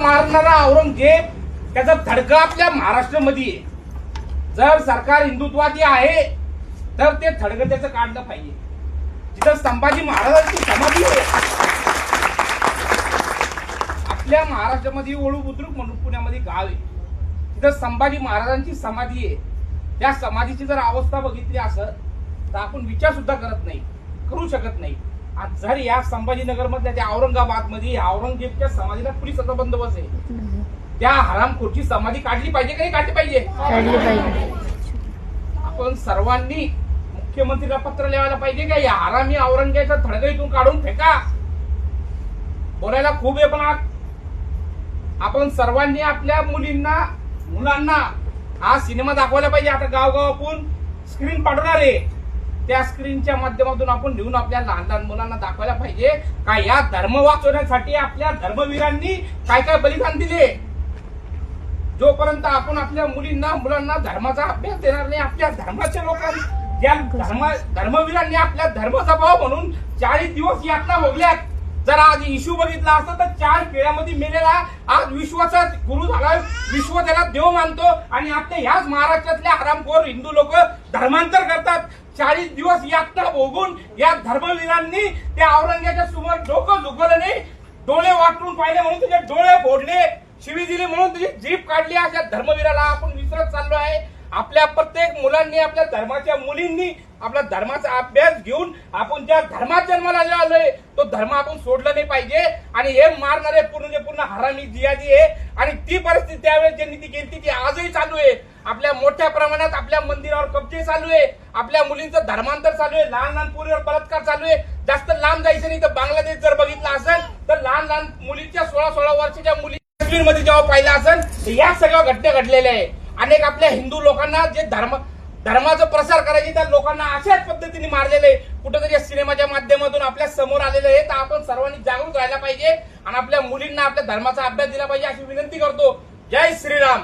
मारणारा औरंगजेब त्याचा धडका आपल्या महाराष्ट्रामध्ये आहे. जर सरकार हिंदुत्वादी आहे तर ते थडगं त्याचं काढलं पाहिजे. जिथं संभाजी महाराजांची समाधी आहे आपल्या महाराष्ट्रामध्ये वळू बुद्रुक म्हणून पुण्यामध्ये गाव आहे, तिथं संभाजी महाराजांची समाधी आहे. त्या समाधीची जर अवस्था बघितली असं तर आपण विचार सुद्धा करू शकत नाही. आज जर या संभाजीनगर मधल्या त्या औरंगाबाद मध्ये औरंगजेबच्या समाधीला पोलिसाचा बंदोबस्त आहे, त्या हरामखोरची समाधी काढली पाहिजे का नाही काढली पाहिजे? आपण सर्वांनी मुख्यमंत्रीला पत्र लिहायला पाहिजे का या हरामी औरंगजेबचा थडगा इथून काढून फेका. बोलायला खूप आहे पण आपण सर्वांनी आपल्या मुलांना हा सिनेमा दाखवायला पाहिजे. आता गावगाव आपण स्क्रीन पाठवणार आहे, त्या स्क्रीनच्या माध्यमातून आपण घेऊन आपल्या लहान लहान मुलांना दाखवायला पाहिजे का या धर्म वाचवण्यासाठी आपल्या धर्मवीरांनी काय काय बलिदान दिले. जोपर्यंत आपण आपल्या मुलांना धर्माचा अभ्यास देणार नाही, आपल्या धर्माच्या लोकांना ज्या धर्मवीरांनी आपल्या धर्माचा भाव म्हणून 40 दिवस यातना भोगल्यात. जर आज इश्यू बघितला असता तर 4 खेळामध्ये मेलेला आज विश्वाचा गुरु झाला, विश्व त्याला देव मानतो आणि आपल्या ह्याच महाराष्ट्रातल्या हरामखोर हिंदू लोक धर्मांतर करतात. 40 दिवस यातना भोगून या धर्मवीरांनी त्या औरंगजेबाच्या समोर डोकं झुकवलं नाही, डोळे वाटून पाहिले म्हणून तुझे डोळे फोडले, शिवी दिली म्हणून तुझी जीभ काढली. अशा धर्मवीराला आपण विसरत चाललो आहे. आपल्या प्रत्येक मुलांनी आपल्या धर्माच्या मुलींनी आपल्या धर्माचा अभ्यास घेऊन आपण ज्या धर्मात जन्माला आलोय तो धर्म आपण सोडला नाही पाहिजे. आणि हे मारणारे पूर्ण हरामी जिहादी आहे आणि ती परिस्थिती त्यावेळेस ज्यांनी ती केली ती आजही चालू आहे. आपल्या मोठ्या प्रमाणात आपल्या मंदिरावर कब्जे चालू आहे, आपल्या मुलींचं धर्मांतर चालू आहे, लहान लहान पोरीवर बलात्कार चालू आहे. जास्त लांब जायचं नाही तर बांगलादेश जर बघितलं असेल तर लहान लहान मुलींच्या 16-16 वर्षाच्या मुली मध्ये जेव्हा पाहिलं असेल या सगळ्या घटना घडलेल्या आहे. अनेक आपल्या हिंदू लोकांना जे धर्माचा प्रसार करायचे त्या लोकांना अशाच पद्धतीने मारलेले कुठेतरी सिनेमाच्या माध्यमातून आपल्या समोर आलेले आहे. तर आपण सर्वांनी जागरूक राहायला पाहिजे आणि आपल्या मुलींना आपल्या धर्माचा अभ्यास दिला पाहिजे अशी विनंती करतो. जय श्रीराम.